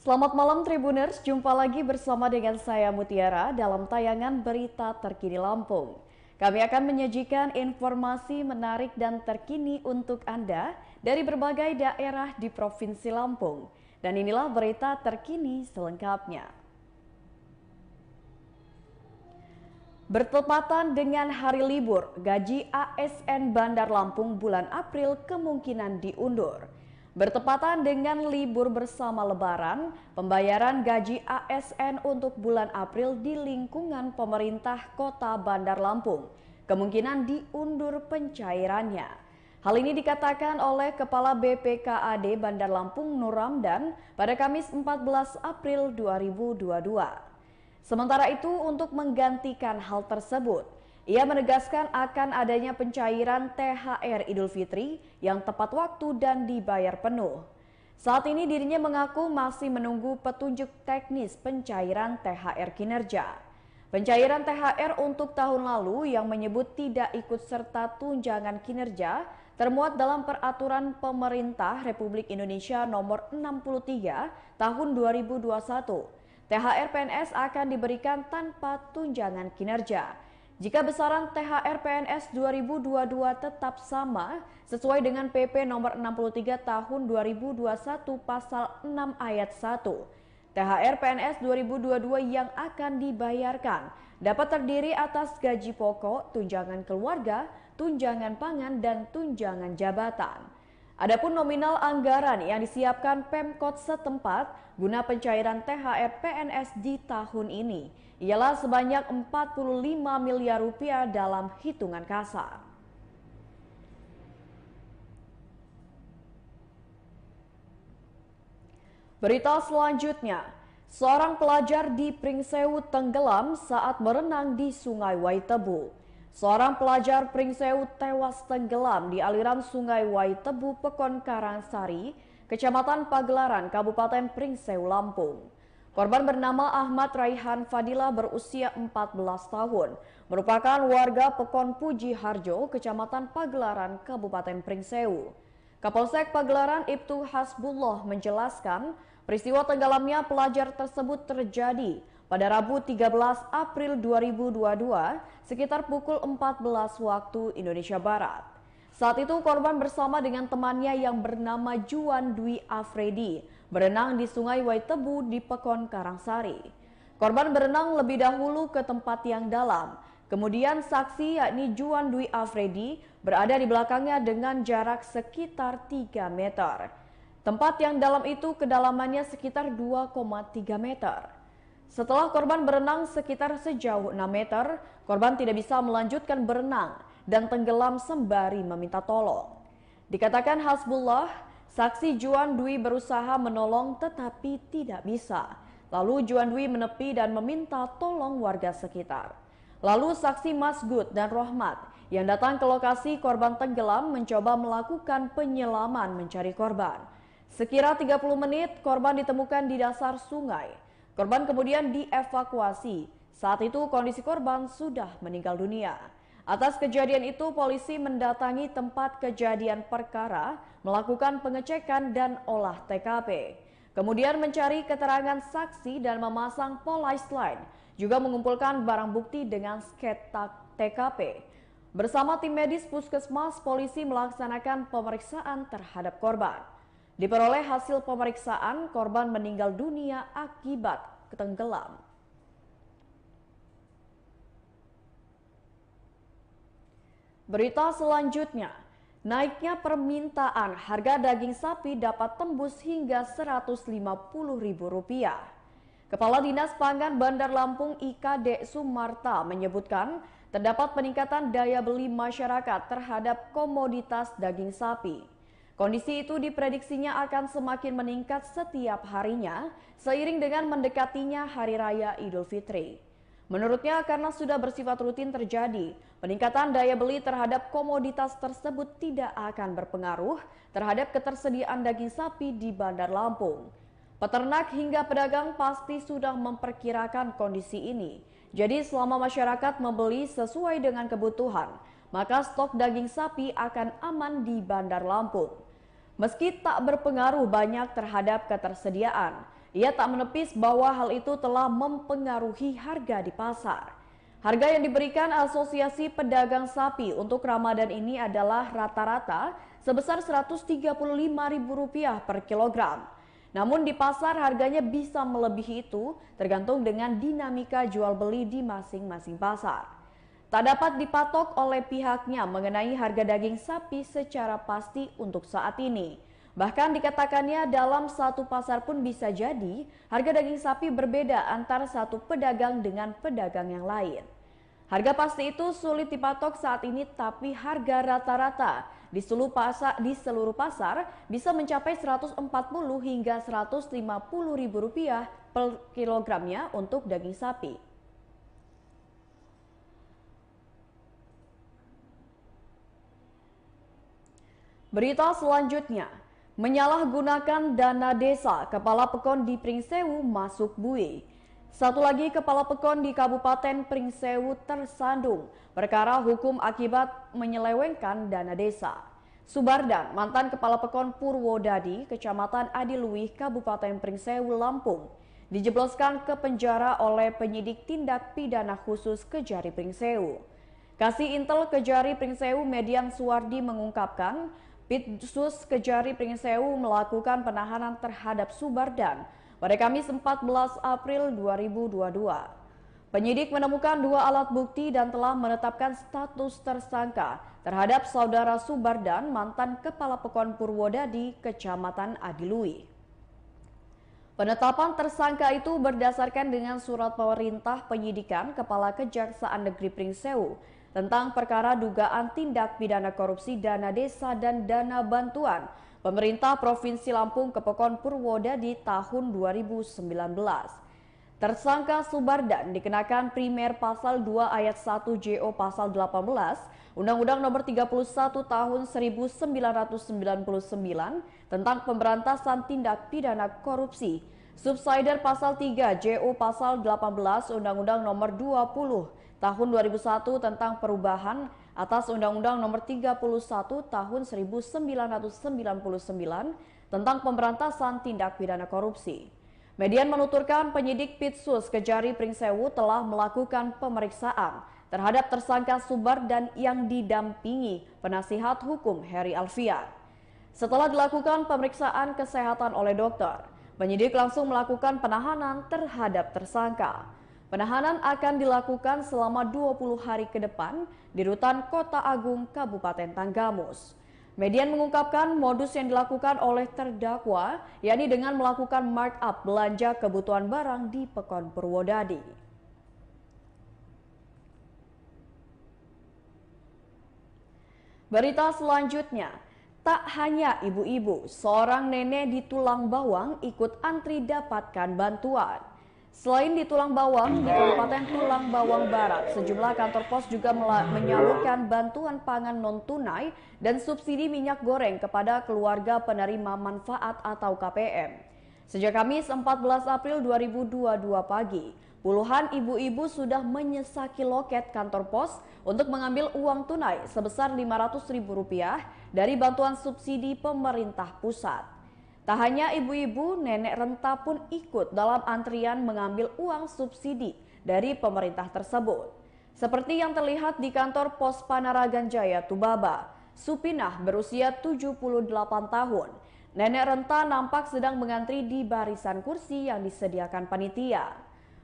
Selamat malam Tribuners, jumpa lagi bersama dengan saya Mutiara dalam tayangan Berita Terkini Lampung. Kami akan menyajikan informasi menarik dan terkini untuk Anda dari berbagai daerah di Provinsi Lampung. Dan inilah berita terkini selengkapnya. Bertepatan dengan hari libur, gaji ASN Bandar Lampung bulan April kemungkinan diundur. Bertepatan dengan libur bersama Lebaran, pembayaran gaji ASN untuk bulan April di lingkungan pemerintah Kota Bandar Lampung kemungkinan diundur pencairannya. Hal ini dikatakan oleh Kepala BPKAD Bandar Lampung Nur Ramdan pada Kamis 14 April 2022. Sementara itu, untuk menggantikan hal tersebut, ia menegaskan akan adanya pencairan THR Idul Fitri yang tepat waktu dan dibayar penuh. Saat ini dirinya mengaku masih menunggu petunjuk teknis pencairan THR kinerja. Pencairan THR untuk tahun lalu yang menyebut tidak ikut serta tunjangan kinerja termuat dalam Peraturan Pemerintah Republik Indonesia Nomor 63 Tahun 2021. THR PNS akan diberikan tanpa tunjangan kinerja. Jika besaran THR PNS 2022 tetap sama sesuai dengan PP nomor 63 tahun 2021 pasal 6 ayat 1, THR PNS 2022 yang akan dibayarkan dapat terdiri atas gaji pokok, tunjangan keluarga, tunjangan pangan, dan tunjangan jabatan. Adapun nominal anggaran yang disiapkan Pemkot setempat guna pencairan THR PNS di tahun ini ialah sebanyak 45 miliar rupiah dalam hitungan kasar. Berita selanjutnya, seorang pelajar di Pringsewu tenggelam saat berenang di Sungai Waitebu. Seorang pelajar Pringsewu tewas tenggelam di aliran Sungai Waitebu, Pekon Karangsari, Kecamatan Pagelaran, Kabupaten Pringsewu, Lampung. Korban bernama Ahmad Raihan Fadila berusia 14 tahun, merupakan warga Pekon Puji Harjo, Kecamatan Pagelaran, Kabupaten Pringsewu. Kapolsek Pagelaran Ibtu Hasbullah menjelaskan peristiwa tenggelamnya pelajar tersebut terjadi pada Rabu 13 April 2022 sekitar pukul 14 waktu Indonesia Barat. Saat itu korban bersama dengan temannya yang bernama Juan Dwi Afridi berenang di Sungai Waitebu di Pekon Karangsari. Korban berenang lebih dahulu ke tempat yang dalam. Kemudian saksi yakni Juan Dwi Afridi berada di belakangnya dengan jarak sekitar 3 meter. Tempat yang dalam itu kedalamannya sekitar 2,3 meter. Setelah korban berenang sekitar sejauh 6 meter, korban tidak bisa melanjutkan berenang dan tenggelam sembari meminta tolong. Dikatakan Hasbullah, saksi Juan Dwi berusaha menolong tetapi tidak bisa. Lalu Juan Dwi menepi dan meminta tolong warga sekitar. Lalu saksi Masgud dan Rohmat yang datang ke lokasi korban tenggelam mencoba melakukan penyelaman mencari korban. Sekira 30 menit korban ditemukan di dasar sungai. Korban kemudian dievakuasi. Saat itu kondisi korban sudah meninggal dunia. Atas kejadian itu polisi mendatangi tempat kejadian perkara, melakukan pengecekan dan olah TKP. Kemudian mencari keterangan saksi dan memasang police line. Juga mengumpulkan barang bukti dengan sketsa TKP. Bersama tim medis puskesmas, polisi melaksanakan pemeriksaan terhadap korban. Diperoleh hasil pemeriksaan, korban meninggal dunia akibat tenggelam. Berita selanjutnya, naiknya permintaan harga daging sapi dapat tembus hingga Rp150.000. Kepala Dinas Pangan Bandar Lampung IKD Sumarta menyebutkan terdapat peningkatan daya beli masyarakat terhadap komoditas daging sapi. Kondisi itu diprediksinya akan semakin meningkat setiap harinya seiring dengan mendekatinya Hari Raya Idul Fitri. Menurutnya karena sudah bersifat rutin terjadi, peningkatan daya beli terhadap komoditas tersebut tidak akan berpengaruh terhadap ketersediaan daging sapi di Bandar Lampung. Peternak hingga pedagang pasti sudah memperkirakan kondisi ini. Jadi selama masyarakat membeli sesuai dengan kebutuhan, maka stok daging sapi akan aman di Bandar Lampung. Meski tak berpengaruh banyak terhadap ketersediaan, Ia tak menepis bahwa hal itu telah mempengaruhi harga di pasar. Harga yang diberikan Asosiasi Pedagang Sapi untuk Ramadan ini adalah rata-rata sebesar Rp135.000 per kilogram. Namun di pasar harganya bisa melebihi itu tergantung dengan dinamika jual beli di masing-masing pasar. Tak dapat dipatok oleh pihaknya mengenai harga daging sapi secara pasti untuk saat ini. Bahkan dikatakannya dalam satu pasar pun bisa jadi harga daging sapi berbeda antara satu pedagang dengan pedagang yang lain. Harga pasti itu sulit dipatok saat ini, tapi harga rata-rata di seluruh pasar bisa mencapai Rp140 hingga Rp150.000 per kilogramnya untuk daging sapi. Berita selanjutnya, menyalahgunakan dana desa, Kepala Pekon di Pringsewu masuk bui. Satu lagi Kepala Pekon di Kabupaten Pringsewu tersandung perkara hukum akibat menyelewengkan dana desa. Subardan, mantan Kepala Pekon Purwodadi, Kecamatan Adiluih, Kabupaten Pringsewu, Lampung, dijebloskan ke penjara oleh penyidik tindak pidana khusus Kejari Pringsewu. Kasih Intel Kejari Pringsewu Median Suwardi mengungkapkan, Pitsus Kejari Pringsewu melakukan penahanan terhadap Subardan pada Kamis 14 April 2022. Penyidik menemukan 2 alat bukti dan telah menetapkan status tersangka terhadap saudara Subardan, mantan Kepala Pekon Purwodadi, Kecamatan Adiluih. Penetapan tersangka itu berdasarkan dengan surat perintah penyidikan Kepala Kejaksaan Negeri Pringsewu tentang perkara dugaan tindak pidana korupsi dana desa dan dana bantuan pemerintah Provinsi Lampung ke Pekon Purwodadi tahun 2019. Tersangka Subardan dikenakan primer pasal 2 ayat 1 JO pasal 18 Undang-Undang Nomor 31 Tahun 1999 tentang pemberantasan tindak pidana korupsi, subsider pasal 3 JO pasal 18 Undang-Undang Nomor 20 Tahun 2001 tentang perubahan atas Undang-Undang Nomor 31 Tahun 1999 tentang pemberantasan tindak pidana korupsi. Median menuturkan penyidik Pitsus Kejari Pringsewu telah melakukan pemeriksaan terhadap tersangka Subardan yang didampingi penasihat hukum Heri Alfian. Setelah dilakukan pemeriksaan kesehatan oleh dokter, penyidik langsung melakukan penahanan terhadap tersangka. Penahanan akan dilakukan selama 20 hari ke depan di Rutan Kota Agung Kabupaten Tanggamus. Median mengungkapkan modus yang dilakukan oleh terdakwa yakni dengan melakukan markup belanja kebutuhan barang di Pekon Purwodadi. Berita selanjutnya, tak hanya ibu-ibu, seorang nenek di Tulang Bawang ikut antri dapatkan bantuan. Selain di Tulang Bawang, di Kabupaten Tulang Bawang Barat, sejumlah kantor pos juga menyalurkan bantuan pangan non-tunai dan subsidi minyak goreng kepada keluarga penerima manfaat atau KPM. Sejak Kamis 14 April 2022 pagi, puluhan ibu-ibu sudah menyesaki loket kantor pos untuk mengambil uang tunai sebesar Rp500.000 dari bantuan subsidi pemerintah pusat. Tak hanya ibu-ibu, nenek renta pun ikut dalam antrian mengambil uang subsidi dari pemerintah tersebut. Seperti yang terlihat di kantor pos Panaragan Jaya, Tubaba, Supinah berusia 78 tahun. Nenek renta nampak sedang mengantri di barisan kursi yang disediakan panitia.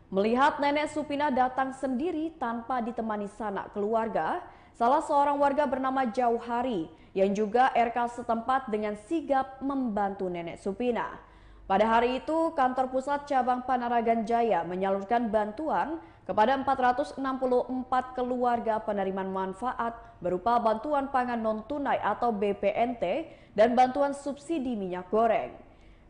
Melihat nenek Supinah datang sendiri tanpa ditemani sanak keluarga, salah seorang warga bernama Jauhari yang juga RK setempat dengan sigap membantu nenek Supinah. Pada hari itu, kantor pusat cabang Panaragan Jaya menyalurkan bantuan kepada 464 keluarga penerima manfaat berupa bantuan pangan non-tunai atau BPNT dan bantuan subsidi minyak goreng.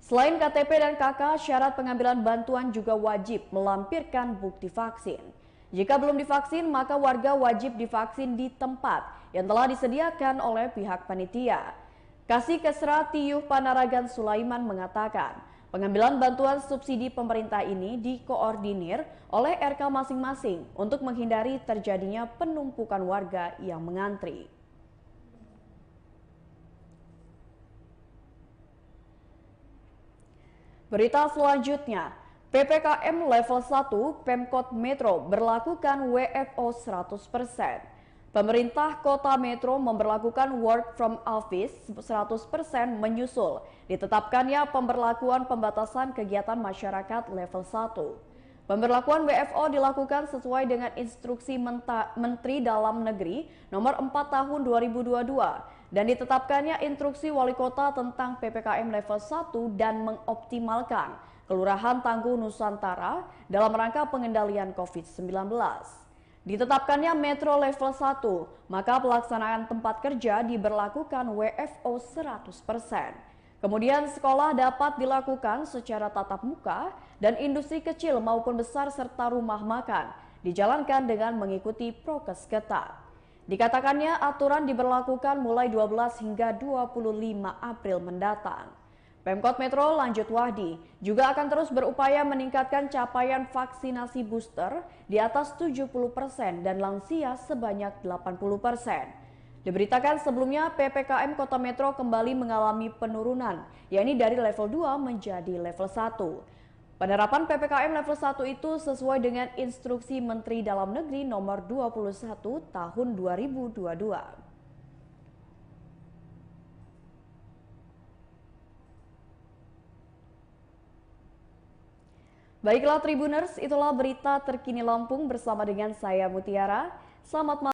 Selain KTP dan KK, syarat pengambilan bantuan juga wajib melampirkan bukti vaksin. Jika belum divaksin, maka warga wajib divaksin di tempat yang telah disediakan oleh pihak panitia. Kasih Kesra Tiyuh Panaragan Sulaiman mengatakan, pengambilan bantuan subsidi pemerintah ini dikoordinir oleh RK masing-masing untuk menghindari terjadinya penumpukan warga yang mengantri. Berita selanjutnya, PPKM level 1 Pemkot Metro berlakukan WFO 100%. Pemerintah Kota Metro memberlakukan work from office 100% menyusul ditetapkannya pemberlakuan pembatasan kegiatan masyarakat level 1. Pemberlakuan WFO dilakukan sesuai dengan instruksi Menteri Dalam Negeri nomor 4 tahun 2022 dan ditetapkannya instruksi Wali Kota tentang PPKM level 1 dan mengoptimalkan Kelurahan Tangguh Nusantara dalam rangka pengendalian COVID-19. Ditetapkannya Metro level 1, maka pelaksanaan tempat kerja diberlakukan WFO 100%. Kemudian sekolah dapat dilakukan secara tatap muka dan industri kecil maupun besar serta rumah makan dijalankan dengan mengikuti prokes ketat. Dikatakannya aturan diberlakukan mulai 12 hingga 25 April mendatang. Pemkot Metro lanjut Wahdi juga akan terus berupaya meningkatkan capaian vaksinasi booster di atas 70% dan lansia sebanyak 80%. Diberitakan sebelumnya PPKM Kota Metro kembali mengalami penurunan, yakni dari level 2 menjadi level 1. Penerapan PPKM level 1 itu sesuai dengan instruksi Menteri Dalam Negeri nomor 21 tahun 2022. Baiklah Tribuners, itulah berita terkini Lampung bersama dengan saya Mutiara. Selamat malam.